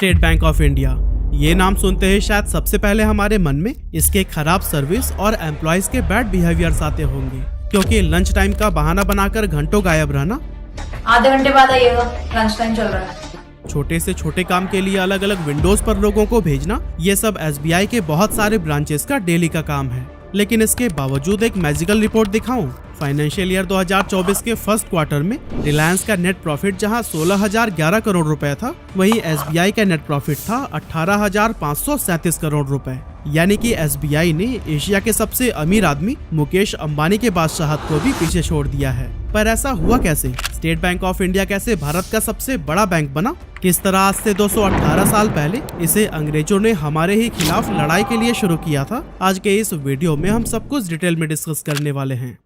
State bank of India. ये नाम सुनते ही शायद सबसे पहले हमारे मन में इसके खराब सर्विस और एम्प्लॉयज के बैड बिहेवियर्स आते होंगे, क्योंकि लंच टाइम का बहाना बनाकर घंटों गायब रहना, आधे घंटे बाद आइएगा, लंच टाइम चल रहा है, छोटे से छोटे काम के लिए अलग अलग विंडोज पर लोगों को भेजना, ये सब SBI के बहुत सारे ब्रांचेस का डेली का काम है। लेकिन इसके बावजूद एक मैजिकल रिपोर्ट दिखाऊं, फाइनेंशियल ईयर 2024 के फर्स्ट क्वार्टर में रिलायंस का नेट प्रॉफिट जहां 16,011 करोड़ रुपए था, वहीं SBI का नेट प्रॉफिट था 18,537 करोड़ रुपए। यानी कि SBI ने एशिया के सबसे अमीर आदमी मुकेश अंबानी के बादशाहत को भी पीछे छोड़ दिया है। पर ऐसा हुआ कैसे? स्टेट बैंक ऑफ इंडिया कैसे भारत का सबसे बड़ा बैंक बना? किस तरह आज से 218 साल पहले इसे अंग्रेजों ने हमारे ही खिलाफ लड़ाई के लिए शुरू किया था? आज के इस वीडियो में हम सब कुछ डिटेल में डिस्कस करने वाले हैं।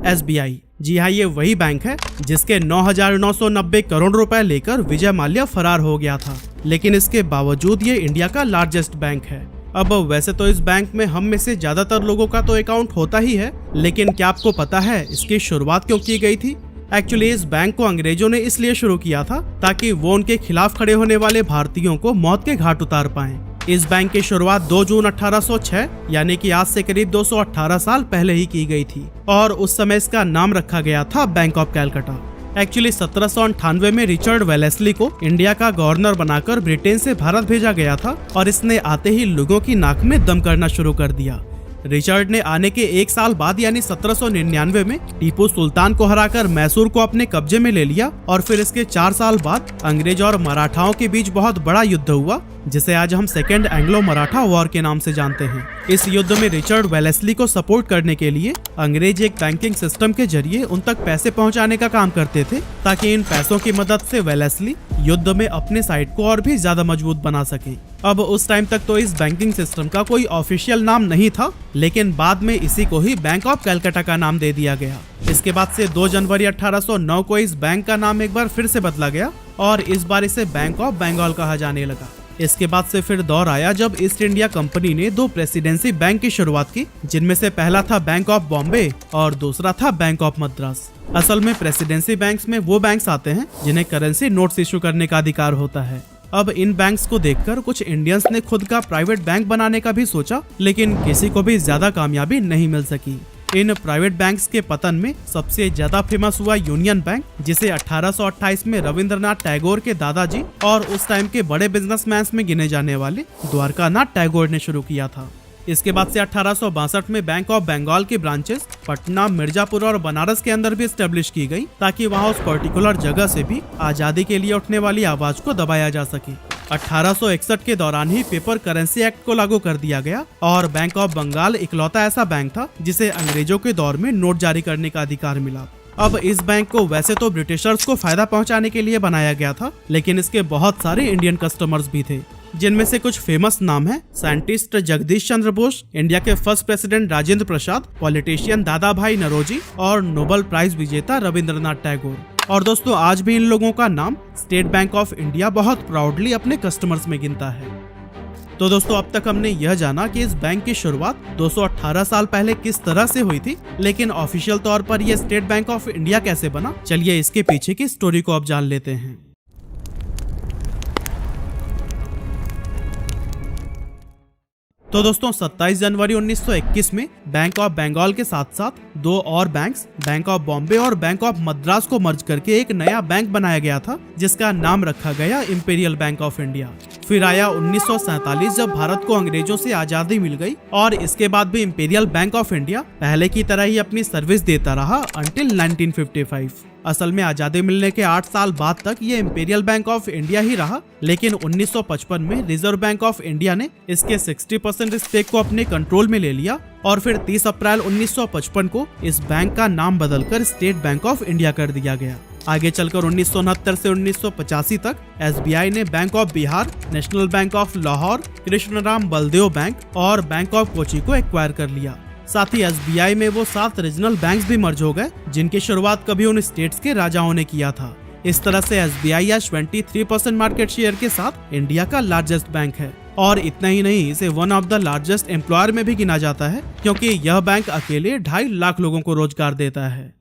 SBI, जी हाँ, ये वही बैंक है जिसके 9,990 करोड़ रुपए लेकर विजय माल्या फरार हो गया था, लेकिन इसके बावजूद ये इंडिया का लार्जेस्ट बैंक है। अब वैसे तो इस बैंक में हम में से ज्यादातर लोगों का तो अकाउंट होता ही है, लेकिन क्या आपको पता है इसकी शुरुआत क्यों की गई थी? एक्चुअली इस बैंक को अंग्रेजों ने इसलिए शुरू किया था ताकि वो उनके खिलाफ खड़े होने वाले भारतीयों को मौत के घाट उतार पाएं। इस बैंक की शुरुआत 2 जून 1806 यानी कि आज से करीब 218 साल पहले ही की गई थी, और उस समय इसका नाम रखा गया था बैंक ऑफ कैलकाटा। एक्चुअली 1798 में रिचर्ड वेलेस्ली को इंडिया का गवर्नर बनाकर ब्रिटेन से भारत भेजा गया था, और इसने आते ही लोगों की नाक में दम करना शुरू कर दिया। रिचर्ड ने आने के एक साल बाद यानी 1799 में टीपू सुल्तान को हराकर मैसूर को अपने कब्जे में ले लिया, और फिर इसके 4 साल बाद अंग्रेज और मराठाओं के बीच बहुत बड़ा युद्ध हुआ, जिसे आज हम सेकेंड एंग्लो मराठा वॉर के नाम से जानते हैं। इस युद्ध में रिचर्ड वेलेस्ली को सपोर्ट करने के लिए अंग्रेज एक बैंकिंग सिस्टम के जरिए उन तक पैसे पहुंचाने का काम करते थे, ताकि इन पैसों की मदद से वेलेस्ली युद्ध में अपने साइड को और भी ज्यादा मजबूत बना सके। अब उस टाइम तक तो इस बैंकिंग सिस्टम का कोई ऑफिशियल नाम नहीं था, लेकिन बाद में इसी को ही बैंक ऑफ कैलकाटा का नाम दे दिया गया। इसके बाद से 2 जनवरी 1809 को इस बैंक का नाम एक बार फिर से बदला गया, और इस बार इसे बैंक ऑफ बंगाल कहा जाने लगा। इसके बाद से फिर दौर आया जब ईस्ट इंडिया कंपनी ने 2 प्रेसिडेंसी बैंक की शुरुआत की, जिनमें से पहला था बैंक ऑफ बॉम्बे और दूसरा था बैंक ऑफ मद्रास। असल में प्रेसिडेंसी बैंक्स में वो बैंक्स आते हैं जिन्हें करेंसी नोट्स इशू करने का अधिकार होता है। अब इन बैंक्स को देखकर कुछ इंडियंस ने खुद का प्राइवेट बैंक बनाने का भी सोचा, लेकिन किसी को भी ज्यादा कामयाबी नहीं मिल सकी। इन प्राइवेट बैंक्स के पतन में सबसे ज्यादा फेमस हुआ यूनियन बैंक, जिसे 1828 में रविंद्रनाथ टैगोर के दादाजी और उस टाइम के बड़े बिजनेसमैन में गिने जाने वाले द्वारकानाथ टैगोर ने शुरू किया था। इसके बाद से 1862 में बैंक ऑफ बंगाल की ब्रांचेस पटना, मिर्जापुर और बनारस के अंदर भी एस्टेब्लिश की गई, ताकि वहां उस पर्टिकुलर जगह से भी आजादी के लिए उठने वाली आवाज को दबाया जा सके। 1861 के दौरान ही पेपर करेंसी एक्ट को लागू कर दिया गया, और बैंक ऑफ बंगाल इकलौता ऐसा बैंक था जिसे अंग्रेजों के दौर में नोट जारी करने का अधिकार मिला। अब इस बैंक को वैसे तो ब्रिटिशर्स को फायदा पहुंचाने के लिए बनाया गया था, लेकिन इसके बहुत सारे इंडियन कस्टमर्स भी थे, जिनमें से कुछ फेमस नाम है साइंटिस्ट जगदीश चंद्र बोस, इंडिया के first president Rajendra Prasad, politician दादा भाई नरोजी और नोबेल प्राइज विजेता रविंद्रनाथ टैगोर। और दोस्तों, आज भी इन लोगों का नाम स्टेट बैंक ऑफ इंडिया बहुत प्राउडली अपने कस्टमर्स में गिनता है। तो दोस्तों, अब तक हमने यह जाना कि इस बैंक की शुरुआत 218 साल पहले किस तरह से हुई थी, लेकिन ऑफिशियल तौर पर यह स्टेट बैंक ऑफ इंडिया कैसे बना, चलिए इसके पीछे की स्टोरी को अब जान लेते हैं। तो दोस्तों, 27 जनवरी 1921 में बैंक ऑफ बंगाल के साथ साथ 2 और बैंक्स, बैंक ऑफ बॉम्बे और बैंक ऑफ मद्रास को मर्ज करके एक नया बैंक बनाया गया था, जिसका नाम रखा गया इंपीरियल बैंक ऑफ इंडिया। फिर आया 1947 जब भारत को अंग्रेजों से आजादी मिल गई, और इसके बाद भी इंपीरियल बैंक ऑफ इंडिया पहले की तरह ही अपनी सर्विस देता रहा अंटिल 1955। असल में आजादी मिलने के 8 साल बाद तक ये इंपीरियल बैंक ऑफ इंडिया ही रहा, लेकिन 1955 में रिजर्व बैंक ऑफ इंडिया ने इसके 60% स्टेक को अपने कंट्रोल में ले लिया, और फिर 30 अप्रैल 1955 को इस बैंक का नाम बदलकर स्टेट बैंक ऑफ इंडिया कर दिया गया। आगे चलकर 1969 से 1985 तक SBI ने bank of Bihar, national bank of Lahore, Krishnaram Baldev bank और बैंक ऑफ कोची को एक्वायर कर लिया। साथ ही SBI में वो 7 रीजनल बैंक्स भी मर्ज हो गए, जिनकी शुरुआत कभी उन स्टेट्स के राजाओं ने किया था। इस तरह से SBI आज 23% मार्केट शेयर के साथ इंडिया का लार्जेस्ट बैंक है, और इतना ही नहीं, इसे one of the largest employer में भी गिना जाता है, क्योंकि यह बैंक अकेले 2.5 लाख लोगों को रोजगार देता है।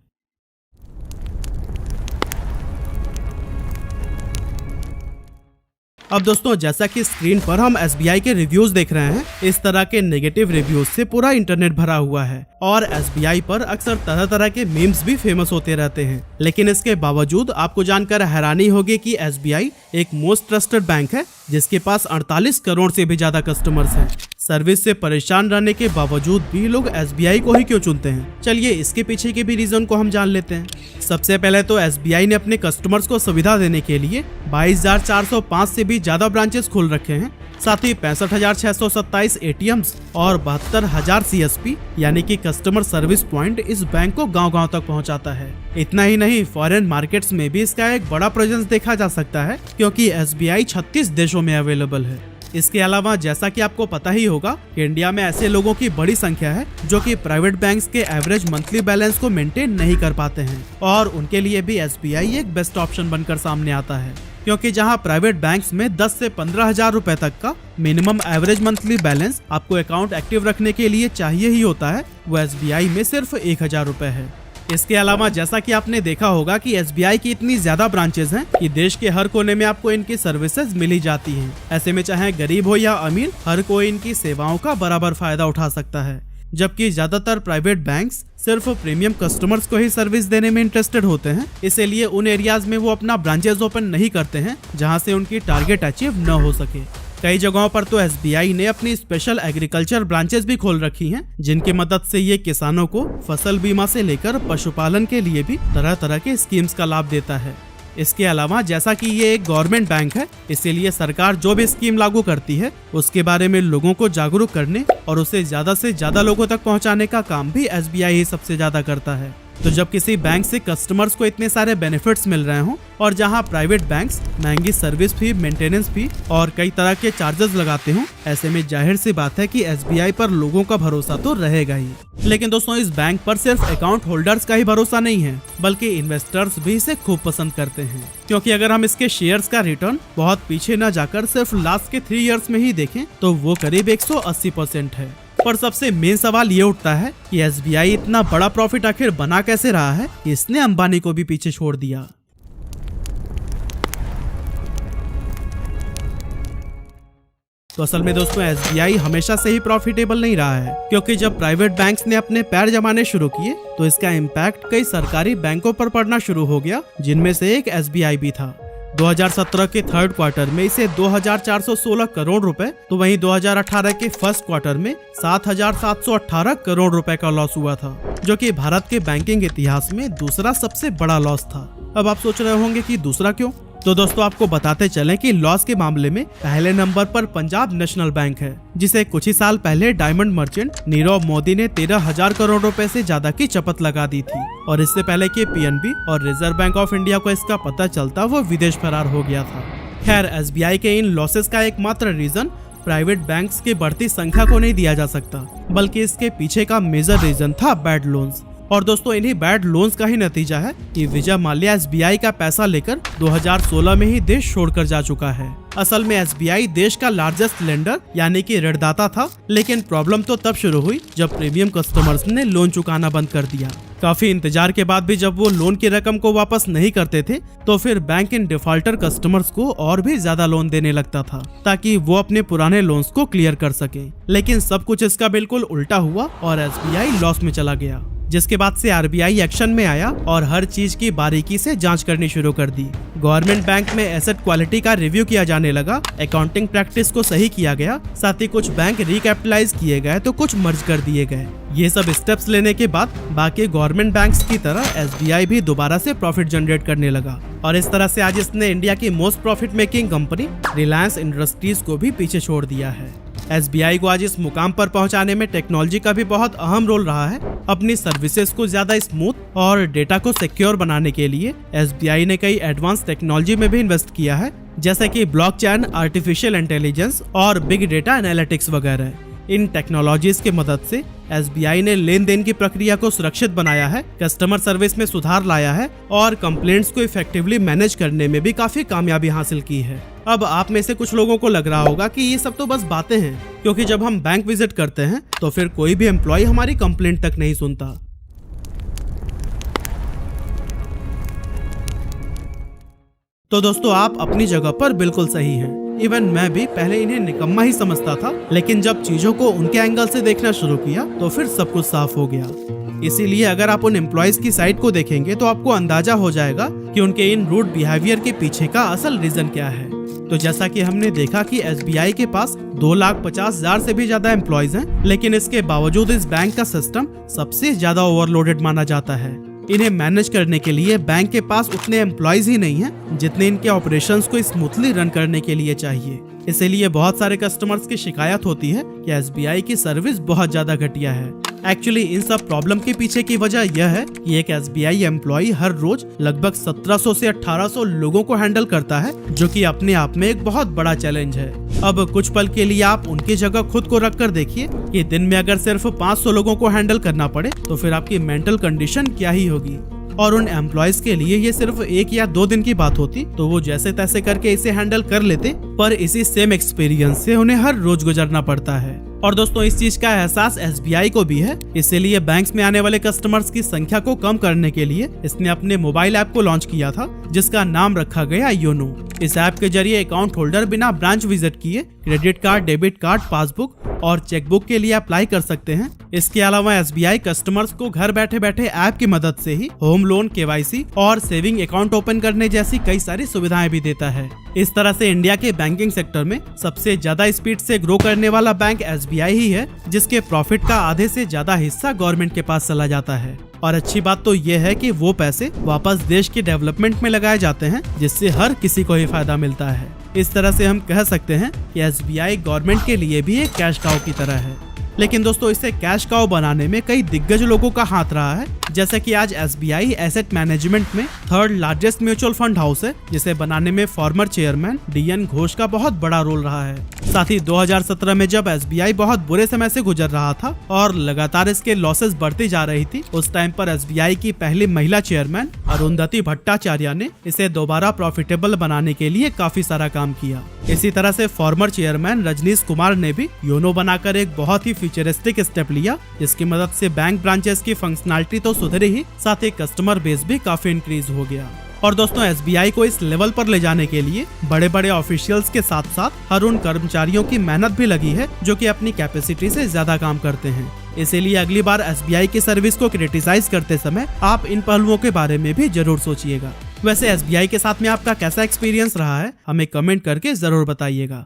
अब दोस्तों जैसा कि स्क्रीन पर हम SBI के रिव्यूज देख रहे हैं, इस तरह के नेगेटिव रिव्यूज से पूरा इंटरनेट भरा हुआ है और SBI पर अक्सर तरह तरह के मीम्स भी फेमस होते रहते हैं। लेकिन इसके बावजूद आपको जानकर हैरानी होगी कि SBI एक मोस्ट ट्रस्टेड बैंक है जिसके पास 48 करोड़ से भी ज्यादा कस्टमर्स हैं। सर्विस से परेशान रहने के बावजूद भी लोग SBI को ही क्यों चुनते हैं? चलिए इसके पीछे के भी रीजन को हम जान लेते हैं। सबसे पहले तो SBI ने अपने कस्टमर्स को सुविधा देने के लिए 22,405 से भी ज्यादा ब्रांचेस खोल रखे हैं। साथ ही 65,627 ATMs और 72,000 CSP यानी कि कस्टमर सर्विस पॉइंट इस बैंक को गांव-गांव तक पहुंचाता है। इतना ही नहीं, फॉरेन मार्केट्स में भी इसका एक बड़ा प्रेजेंस देखा जा सकता है क्योंकि SBI 36 देशों में अवेलेबल है। इसके अलावा जैसा कि आपको पता ही होगा कि इंडिया में ऐसे लोगों की बड़ी संख्या है जो कि प्राइवेट बैंक्स के एवरेज मंथली बैलेंस को मेंटेन नहीं कर पाते हैं और उनके लिए भी SBI एक बेस्ट ऑप्शन बनकर सामने आता है, क्योंकि जहां प्राइवेट बैंक्स में 10 से 15,000 रुपए तक का मिनिमम एवरेज मंथली बैलेंस आपको अकाउंट एक्टिव रखने के लिए चाहिए ही होता है, वो SBI में सिर्फ 1,000 रुपए है। इसके अलावा जैसा कि आपने देखा होगा कि SBI की इतनी ज्यादा ब्रांचेस हैं कि देश के हर कोने में आपको इनकी सर्विसेज मिली जाती हैं। ऐसे में चाहे गरीब हो या अमीर, हर कोई इनकी सेवाओं का बराबर फायदा उठा सकता है। जबकि ज्यादातर प्राइवेट बैंक्स सिर्फ प्रीमियम कस्टमर्स को ही सर्विस देने में इंटरेस्टेड होते हैं, इसीलिए उन एरियाज में वो अपना ब्रांचेस ओपन नहीं करते हैं जहां से उनकी टारगेट अचीव न हो सके। कई जगहों पर तो SBI ने अपनी स्पेशल एग्रीकल्चर ब्रांचेस भी खोल रखी हैं, जिनकी मदद से ये किसानों को फसल बीमा से लेकर पशुपालन के लिए भी तरह तरह के स्कीम्स का लाभ देता है। इसके अलावा जैसा कि ये एक गवर्नमेंट बैंक है, इसीलिए सरकार जो भी स्कीम लागू करती है उसके बारे में लोगों को जागरूक करने और उसे ज्यादा से ज्यादा लोगों तक पहुंचाने का काम भी SBI ही सबसे ज्यादा करता है। तो जब किसी बैंक से कस्टमर्स को इतने सारे बेनिफिट्स मिल रहे हों और जहां प्राइवेट बैंक्स महंगी सर्विस फी, मेंटेनेंस फी और कई तरह के चार्जेस लगाते हों, ऐसे में जाहिर सी बात है कि SBI पर लोगों का भरोसा तो रहेगा ही। लेकिन दोस्तों इस बैंक पर सिर्फ अकाउंट होल्डर्स का ही भरोसा नहीं है, बल्कि इन्वेस्टर्स भी इसे खूब पसंद करते हैं, क्योंकि अगर हम इसके शेयर्स का रिटर्न बहुत पीछे न जाकर सिर्फ लास्ट के 3 इयर्स में ही देखें तो वो करीब 180% है। पर सबसे मेन सवाल ये उठता है कि SBI इतना बड़ा प्रॉफिट आखिर बना कैसे रहा है, इसने अंबानी को भी पीछे छोड़ दिया। तो असल में दोस्तों SBI हमेशा से ही प्रॉफिटेबल नहीं रहा है, क्योंकि जब प्राइवेट बैंक्स ने अपने पैर जमाने शुरू किए तो इसका इम्पैक्ट कई सरकारी बैंकों पर पड़ना शुरू हो गया, जिनमें से एक SBI भी था। 2017 के थर्ड क्वार्टर में इसे 2,416 करोड़ रुपए, तो वहीं 2018 के फर्स्ट क्वार्टर में 7,718 करोड़ रुपए का लॉस हुआ था, जो कि भारत के बैंकिंग इतिहास में दूसरा सबसे बड़ा लॉस था। अब आप सोच रहे होंगे कि दूसरा क्यों? तो दोस्तों आपको बताते चलें कि लॉस के मामले में पहले नंबर पर पंजाब नेशनल बैंक है, जिसे कुछ ही साल पहले डायमंड मर्चेंट नीरव मोदी ने 13,000 करोड़ रुपए से ज्यादा की चपत लगा दी थी और इससे पहले कि PNB और रिजर्व बैंक ऑफ इंडिया को इसका पता चलता वो विदेश फरार हो गया था। खैर SBI के इन लॉसेस का एकमात्र रीजन प्राइवेट बैंक्स की बढ़ती संख्या को नहीं दिया जा सकता, बल्कि इसके पीछे का मेजर रीजन था बैड लोन्स। और दोस्तों इन्हीं बैड लोन्स का ही नतीजा है कि विजय माल्या SBI का पैसा लेकर 2016 में ही देश छोड़कर जा चुका है। असल में SBI देश का लार्जेस्ट लेंडर यानी कि ऋणदाता था, लेकिन प्रॉब्लम तो तब शुरू हुई जब प्रीमियम कस्टमर्स ने लोन चुकाना बंद कर दिया। काफी इंतजार के बाद भी जब वो लोन की रकम को वापस नहीं करते थे तो फिर बैंक इन डिफॉल्टर कस्टमर्स को और भी ज्यादा लोन देने लगता था ताकि वो अपने पुराने लोन्स को क्लियर कर सके। लेकिन सब कुछ इसका बिल्कुल उल्टा हुआ और SBI लॉस में चला गया, जिसके बाद से RBI एक्शन में आया और हर चीज की बारीकी से जांच करनी शुरू कर दी। गवर्नमेंट बैंक में एसेट क्वालिटी का रिव्यू किया जाने लगा, अकाउंटिंग प्रैक्टिस को सही किया गया, साथ ही कुछ बैंक रिकैपिटलाइज किए गए तो कुछ मर्ज कर दिए गए। ये सब स्टेप्स लेने के बाद बाकी गवर्नमेंट बैंक्स की तरह SBI भी दोबारा से प्रॉफिट जनरेट करने लगा और इस तरह से आज इसने इंडिया की most profit making company Reliance industries को भी पीछे छोड़ दिया है। SBI को आज इस मुकाम पर पहुंचाने में टेक्नोलॉजी का भी बहुत अहम रोल रहा है। अपनी सर्विसेज को ज्यादा स्मूथ और डेटा को सिक्योर बनाने के लिए SBI ने कई एडवांस टेक्नोलॉजी में भी इन्वेस्ट किया है, जैसे कि ब्लॉकचेन, आर्टिफिशियल इंटेलिजेंस और बिग डेटा एनालिटिक्स वगैरह। इन टेक्नोलॉजीज की मदद से SBI ने लेन देन की प्रक्रिया को सुरक्षित बनाया है, कस्टमर सर्विस में सुधार लाया है और कंप्लेंट्स को इफेक्टिवली मैनेज करने में भी काफी कामयाबी हासिल की है। अब आप में से कुछ लोगों को लग रहा होगा कि ये सब तो बस बातें हैं, क्योंकि जब हम बैंक विजिट करते हैं तो फिर कोई भी एम्प्लॉय हमारी कंप्लेंट तक नहीं सुनता। तो दोस्तों आप अपनी जगह पर बिल्कुल सही हैं। इवन मैं भी पहले इन्हें निकम्मा ही समझता था, लेकिन जब चीजों को उनके एंगल से देखना शुरू किया तो फिर सब कुछ साफ हो गया। इसीलिए अगर आप उन एम्प्लॉयज की साइड को देखेंगे तो आपको अंदाजा हो जाएगा कि उनके इन रूड बिहेवियर के पीछे का असल रीजन क्या है। तो जैसा कि हमने देखा कि SBI के पास 2,50,000 से भी ज्यादा एम्प्लॉयज हैं, लेकिन इसके बावजूद इस बैंक का सिस्टम सबसे ज्यादा ओवरलोडेड माना जाता है। इन्हें मैनेज करने के लिए बैंक के पास उतने एम्प्लॉयज ही नहीं हैं जितने इनके ऑपरेशंस को स्मूथली रन करने के लिए चाहिए। इसीलिए बहुत सारे कस्टमर्स की शिकायत होती है कि SBI की सर्विस बहुत ज्यादा घटिया है। एक्चुअली इन सब प्रॉब्लम के पीछे की वजह यह है कि एक SBI एम्प्लॉय हर रोज लगभग 1700 से 1800 लोगों को हैंडल करता है, जो कि अपने आप में एक बहुत बड़ा चैलेंज है। अब कुछ पल के लिए आप उनकी जगह खुद को रख कर देखिए कि दिन में अगर सिर्फ 500 लोगों को हैंडल करना पड़े तो फिर आपकी मेंटल कंडीशन क्या ही होगी। और उन एम्प्लॉयज के लिए ये सिर्फ 1 या 2 दिन की बात होती तो वो जैसे तैसे करके इसे हैंडल कर लेते, पर इसी सेम एक्सपीरियंस से उन्हें हर रोज गुजरना पड़ता है। और दोस्तों इस चीज का एहसास SBI को भी है, इसीलिए बैंक्स में आने वाले कस्टमर्स की संख्या को कम करने के लिए इसने अपने मोबाइल ऐप को लॉन्च किया था, जिसका नाम रखा गया योनो। इस ऐप के जरिए अकाउंट होल्डर बिना ब्रांच विजिट किए credit card, debit card, passbook और चेकबुक के लिए अप्लाई कर सकते हैं। इसके अलावा SBI कस्टमर्स को घर बैठे बैठे ऐप की मदद से ही होम लोन, KYC और सेविंग अकाउंट ओपन करने जैसी कई सारी सुविधाएं भी देता है। इस तरह से इंडिया के बैंकिंग सेक्टर में सबसे ज्यादा स्पीड से ग्रो करने वाला बैंक SBI ही है, जिसके प्रॉफिट का आधे से ज्यादा हिस्सा गवर्नमेंट के पास चला जाता है। और अच्छी बात तो ये है कि वो पैसे वापस देश के डेवलपमेंट में लगाए जाते हैं, जिससे हर किसी को ही फायदा मिलता है। इस तरह से हम कह सकते हैं कि SBI गवर्नमेंट के लिए भी एक कैश काउ की तरह है। लेकिन दोस्तों इसे कैश काउ बनाने में कई दिग्गज लोगों का हाथ रहा है, जैसे कि आज SBI एसेट मैनेजमेंट में 3rd largest mutual fund house है, जिसे बनाने में फॉर्मर चेयरमैन DN घोष का बहुत बड़ा रोल रहा है। साथ ही 2017 में जब SBI बहुत बुरे समय से गुजर रहा था और लगातार इसके लॉसेस बढ़ती जा रही थी, उस टाइम पर SBI की पहली महिला चेयरमैन अरुंधति भट्टाचार्य ने इसे दोबारा प्रॉफिटेबल बनाने के लिए काफी सारा काम किया। इसी तरह से फॉर्मर चेयरमैन रजनीश कुमार ने भी योनो बनाकर एक बहुत ही फ्यूचरिस्टिक स्टेप लिया, जिसकी मदद से बैंक ब्रांचेस की फंक्शनैलिटी तो सुधरी ही, साथ ही कस्टमर बेस भी काफी इंक्रीज हो गया। और दोस्तों SBI को इस लेवल पर ले जाने के लिए बड़े बड़े ऑफिशियल्स के साथ साथ हर उन कर्मचारियों की मेहनत भी लगी है जो कि अपनी कैपेसिटी से ज्यादा काम करते हैं। इसीलिए अगली बार SBI की सर्विस को क्रिटिसाइज करते समय आप इन पहलुओं के बारे में भी जरूर सोचिएगा। वैसे SBI के साथ में आपका कैसा एक्सपीरियंस रहा है, हमें कमेंट करके जरूर बताइएगा।